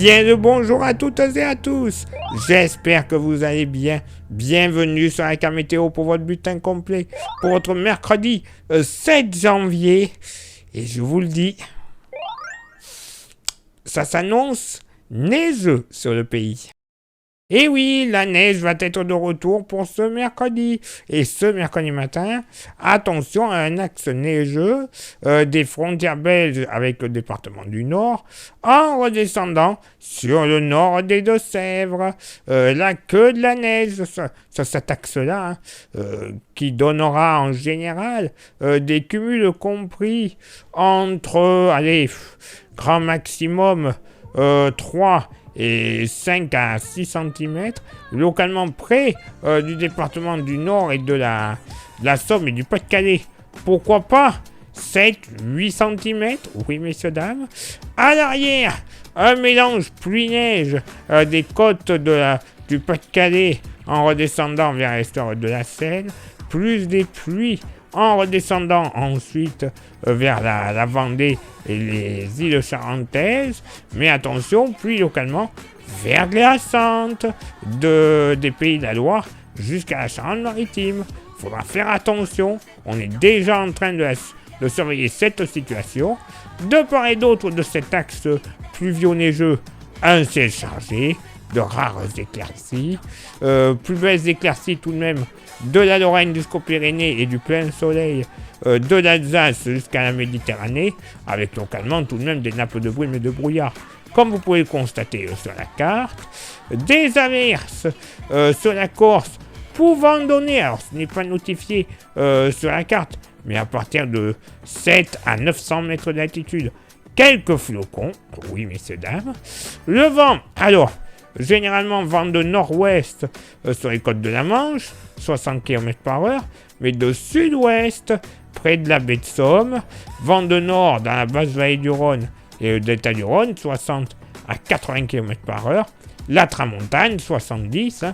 Bien le bonjour à toutes et à tous. J'espère que vous allez bien. Bienvenue sur la carte météo pour votre bulletin complet pour votre mercredi 7 janvier. Et je vous le dis, ça s'annonce neigeux sur le pays. Et oui, la neige va être de retour pour ce mercredi. Et ce mercredi matin, attention à un axe neigeux des frontières belges avec le département du Nord, en redescendant sur le nord des Deux-Sèvres. Là, que de la neige sur cet axe-là, qui donnera en général des cumuls compris entre, grand maximum 3 et 5 à 6 cm, localement près du département du Nord et de la Somme et du Pas-de-Calais. Pourquoi pas 7-8 cm, oui messieurs dames. À l'arrière, un mélange pluie-neige des côtes du Pas-de-Calais en redescendant vers l'estuaire de la Seine, plus des pluies en redescendant ensuite vers la Vendée et les îles charentaises, mais attention, pluie localement verglaçante des Pays de la Loire jusqu'à la Charente-Maritime. Il faudra faire attention, on est déjà en train de surveiller cette situation. De part et d'autre de cet axe pluvio-neigeux, un ciel chargé, de rares éclaircies, plus belles éclaircies tout de même de la Lorraine jusqu'aux Pyrénées et du plein soleil de l'Alsace jusqu'à la Méditerranée, avec localement tout de même des nappes de brume et de brouillard, comme vous pouvez le constater sur la carte. Des averses sur la Corse pouvant donner, alors ce n'est pas notifié sur la carte, mais à partir de 7 à 900 mètres d'altitude, quelques flocons, oui messieurs dames. Le vent, alors, généralement vent de nord-ouest sur les côtes de la Manche, 60 km/h, mais de sud-ouest, près de la baie de Somme, vent de nord dans la basse vallée du Rhône et le delta du Rhône, 60 à 80 km/h, la tramontane, 70.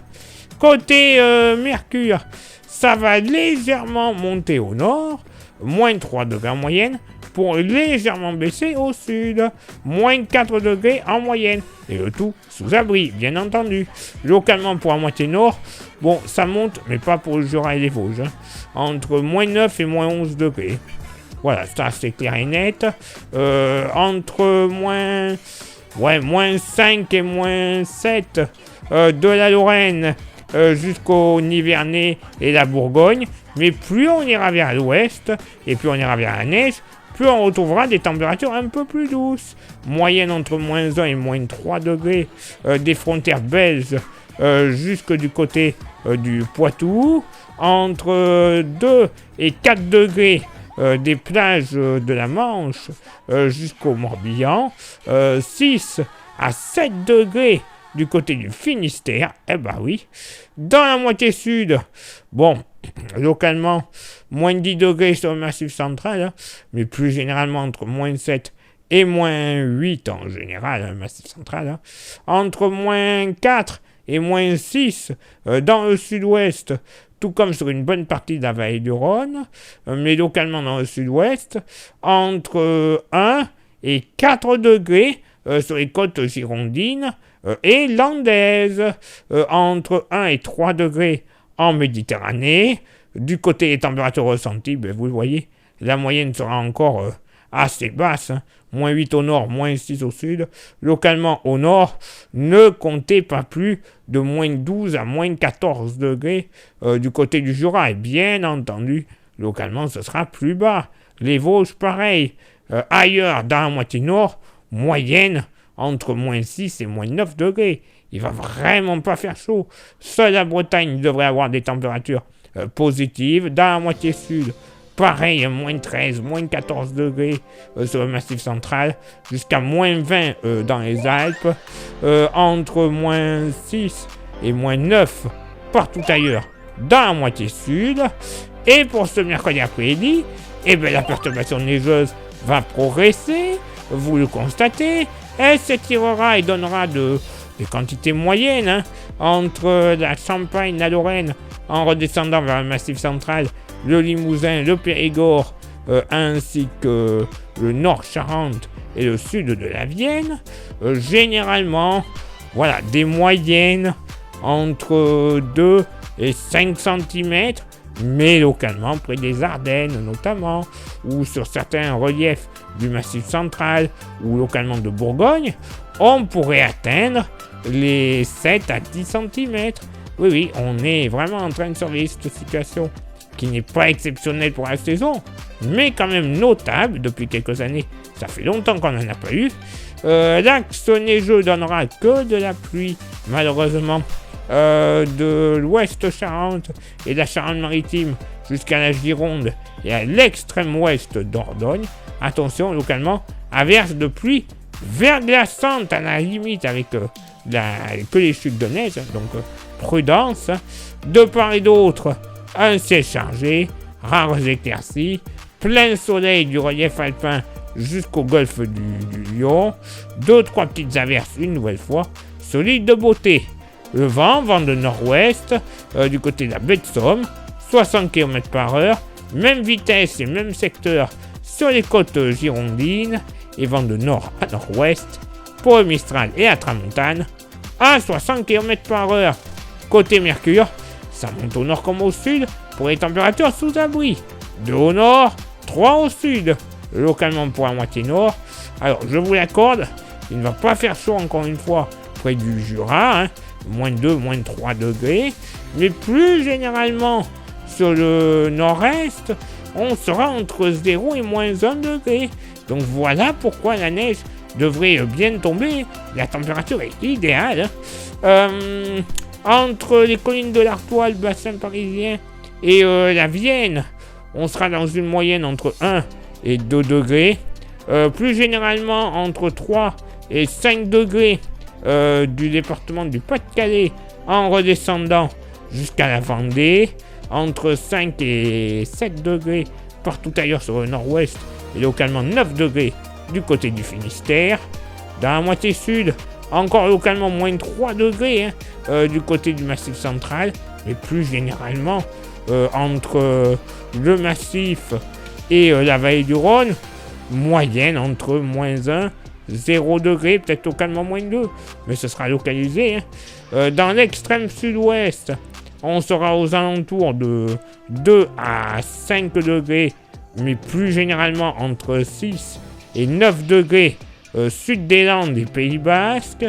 Côté Mercure, ça va légèrement monter au nord, moins 3 degrés en moyenne, pour légèrement baisser au sud, moins 4 degrés en moyenne, et le tout sous abri, bien entendu. Localement pour la moitié nord, bon, ça monte, mais pas pour le Jura et les Vosges, entre moins 9 et moins 11 degrés. Voilà, ça c'est clair et net. Entre moins 5 et moins 7 de la Lorraine jusqu'au Nivernais et la Bourgogne, mais plus on ira vers l'ouest, et plus on ira vers la neige, plus on retrouvera des températures un peu plus douces. Moyenne entre moins 1 et moins 3 degrés des frontières belges jusque du côté du Poitou. Entre 2 et 4 degrés des plages de la Manche jusqu'au Morbihan. 6 à 7 degrés du côté du Finistère. Eh ben oui. Dans la moitié sud, bon, localement, moins 10 degrés sur le Massif central, mais plus généralement entre moins 7 et moins 8 en général, le Massif central. Entre moins 4 et moins 6 dans le sud-ouest, tout comme sur une bonne partie de la vallée du Rhône, mais localement dans le sud-ouest, entre 1 et 4 degrés sur les côtes girondines et landaises, entre 1 et 3 degrés en Méditerranée. Du côté des températures ressenties, vous le voyez, la moyenne sera encore assez basse, moins 8 au nord, moins 6 au sud. Localement au nord, ne comptez pas plus de moins 12 à moins 14 degrés du côté du Jura. Et bien entendu, localement, ce sera plus bas. Les Vosges, pareil. Ailleurs, dans la moitié nord, moyenne entre moins 6 et moins 9 degrés. Il va vraiment pas faire chaud. Seule la Bretagne devrait avoir des températures positives. Dans la moitié sud, pareil, moins 13, moins 14 degrés sur le Massif central, jusqu'à moins 20 dans les Alpes, entre moins 6 et moins 9 partout ailleurs dans la moitié sud. Et pour ce mercredi après-midi, la perturbation neigeuse va progresser, vous le constatez, elle s'étirera et donnera des quantités moyennes entre la Champagne, la Lorraine, en redescendant vers le Massif central, le Limousin, le Périgord, ainsi que le Nord Charente et le sud de la Vienne. Généralement, voilà, des moyennes entre 2 et 5 cm, mais localement près des Ardennes notamment, ou sur certains reliefs du Massif central, ou localement de Bourgogne, on pourrait atteindre les 7 à 10 cm. Oui, on est vraiment en train de surveiller cette situation, qui n'est pas exceptionnelle pour la saison, mais quand même notable depuis quelques années. Ça fait longtemps qu'on n'en a pas eu. L'axe neigeux donnera que de la pluie, malheureusement, de l'ouest Charente et de la Charente-Maritime jusqu'à la Gironde et à l'extrême ouest d'Ordogne. Attention, localement, averse de pluie verglaçante à la limite avec que les chutes de neige, donc prudence. De part et d'autre, un ciel chargé, rares éclaircies, plein soleil du relief alpin jusqu'au golfe du Lion, 2-3 petites averses une nouvelle fois, solides de beauté. Le vent de nord-ouest du côté de la baie de Somme, 60 km/h, même vitesse et même secteur sur les côtes girondines, et vent de nord à nord-ouest, pour le Mistral et la Tramontane, à 60 km/h. Côté Mercure, ça monte au nord comme au sud, pour les températures sous abri. 2 au nord, 3 au sud, localement pour la moitié nord. Alors, je vous l'accorde, il ne va pas faire chaud encore une fois près du Jura, moins 2, moins 3 degrés, mais plus généralement sur le nord-est, on sera entre 0 et moins 1 degré. Donc voilà pourquoi la neige devrait bien tomber, la température est idéale. Entre les collines de l'Artois, le bassin parisien et la Vienne, on sera dans une moyenne entre 1 et 2 degrés. Plus généralement entre 3 et 5 degrés du département du Pas-de-Calais en redescendant jusqu'à la Vendée. Entre 5 et 7 degrés partout ailleurs sur le nord-ouest et localement 9 degrés du côté du Finistère. Dans la moitié sud, encore localement moins 3 degrés du côté du Massif central, mais plus généralement entre le Massif et la vallée du Rhône, moyenne entre moins 1, 0 degré, peut-être localement moins 2, mais ce sera localisé. Dans l'extrême sud-ouest, on sera aux alentours de 2 à 5 degrés, mais plus généralement entre 6 et 9 degrés sud des Landes et Pays Basque,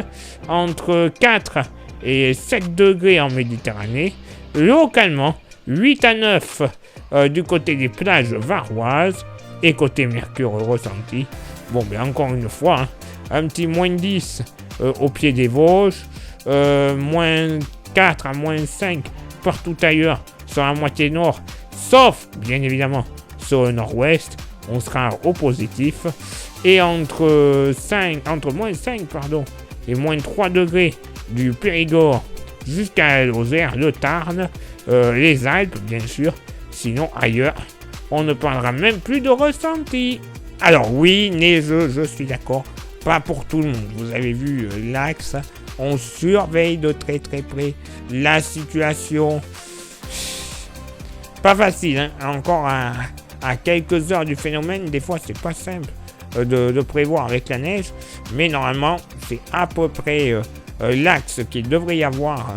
entre 4 et 7 degrés en Méditerranée, localement 8 à 9 du côté des plages varoises et côté Mercure ressenti. Bon, mais encore une fois, un petit moins 10 au pied des Vosges, moins 4 à moins 5 partout ailleurs sur la moitié nord, sauf bien évidemment sur le nord-ouest, on sera au positif, et entre moins 5 et moins 3 degrés du Périgord jusqu'à Lozère, le Tarn, les Alpes bien sûr, sinon ailleurs on ne parlera même plus de ressenti. Alors oui, neigeux, je suis d'accord, pas pour tout le monde. Vous avez vu l'axe, on surveille de très très près la situation. Pas facile, encore à quelques heures du phénomène, des fois c'est pas simple de prévoir avec la neige, mais normalement c'est à peu près l'axe qu'il devrait y avoir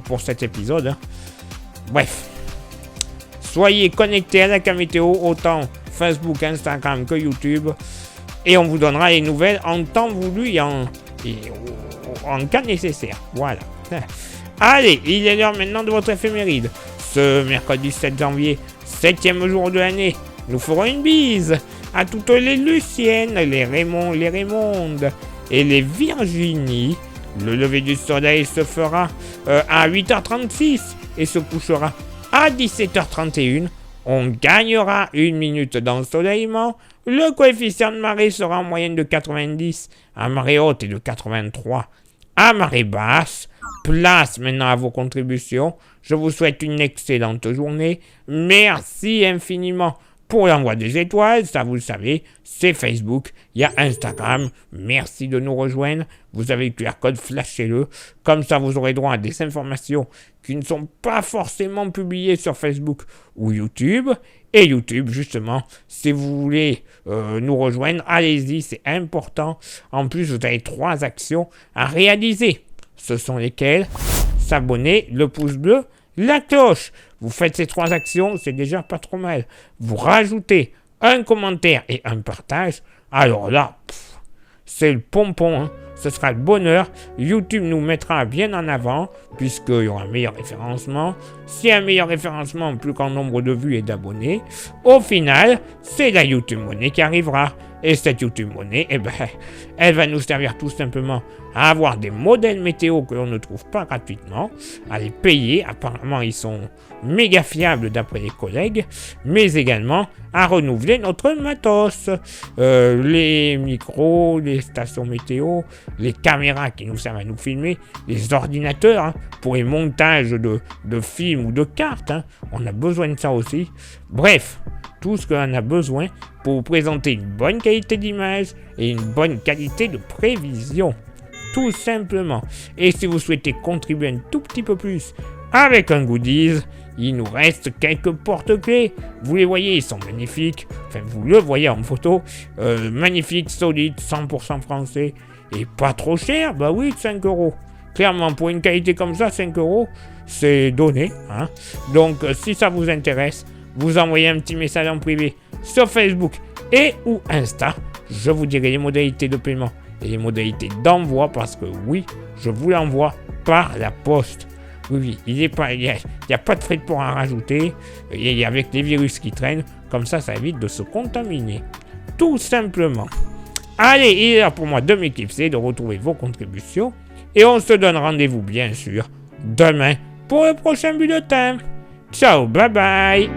pour cet épisode. Bref, soyez connectés à la Cam Météo, autant Facebook, Instagram que YouTube, et on vous donnera les nouvelles en temps voulu et en cas nécessaire. Voilà. Allez, il est l'heure maintenant de votre éphéméride. Ce mercredi 7 janvier, 7e jour de l'année, nous ferons une bise à toutes les Luciennes, les Raymond, les Raymondes et les Virginie. Le lever du soleil se fera à 8h36 et se couchera à 17h31. On gagnera 1 minute d'ensoleillement. Le coefficient de marée sera en moyenne de 90 à marée haute et de 83 à marée basse. Place maintenant à vos contributions. Je vous souhaite une excellente journée. Merci infiniment pour l'envoi des étoiles, ça vous le savez, c'est Facebook, il y a Instagram. Merci de nous rejoindre. Vous avez le QR code, flashez-le. Comme ça, vous aurez droit à des informations qui ne sont pas forcément publiées sur Facebook ou YouTube. Et YouTube, justement, si vous voulez nous rejoindre, allez-y, c'est important. En plus, vous avez 3 actions à réaliser. Ce sont lesquelles? S'abonner, le pouce bleu, la cloche. Vous faites ces 3 actions, c'est déjà pas trop mal. Vous rajoutez un commentaire et un partage. Alors là, c'est le pompon, hein. Ce sera le bonheur. YouTube nous mettra bien en avant, puisqu'il y aura un meilleur référencement. S'il y a un meilleur référencement, plus grand nombre de vues et d'abonnés, au final, c'est la YouTube Money qui arrivera. Et cette YouTube Money, elle va nous servir tout simplement à avoir des modèles météo que l'on ne trouve pas gratuitement, à les payer. Apparemment, ils sont méga fiables d'après les collègues, mais également à renouveler notre matos. Les micros, les stations météo, les caméras qui nous servent à nous filmer, les ordinateurs hein, pour les montages de films ou de cartes. Hein. On a besoin de ça aussi. Bref, tout ce qu'on a besoin pour vous présenter une bonne qualité d'image et une bonne qualité de prévision. Tout simplement. Et si vous souhaitez contribuer un tout petit peu plus avec un goodies, il nous reste quelques porte-clés. Vous les voyez, ils sont magnifiques. Enfin, vous le voyez en photo. Magnifique, solide, 100% français. Et pas trop cher. Bah oui, 5 €. Clairement, pour une qualité comme ça, 5 €, c'est donné. Hein. Donc, si ça vous intéresse, vous envoyez un petit message en privé sur Facebook et ou Insta. Je vous dirai les modalités de paiement et les modalités d'envoi parce que oui, je vous l'envoie par la poste. Oui, il n'y a pas de frais de port à rajouter. Et avec les virus qui traînent, comme ça évite de se contaminer. Tout simplement. Allez, il est là pour moi de m'éclipser, de retrouver vos contributions. Et on se donne rendez-vous, bien sûr, demain pour le prochain bulletin. Ciao, bye bye.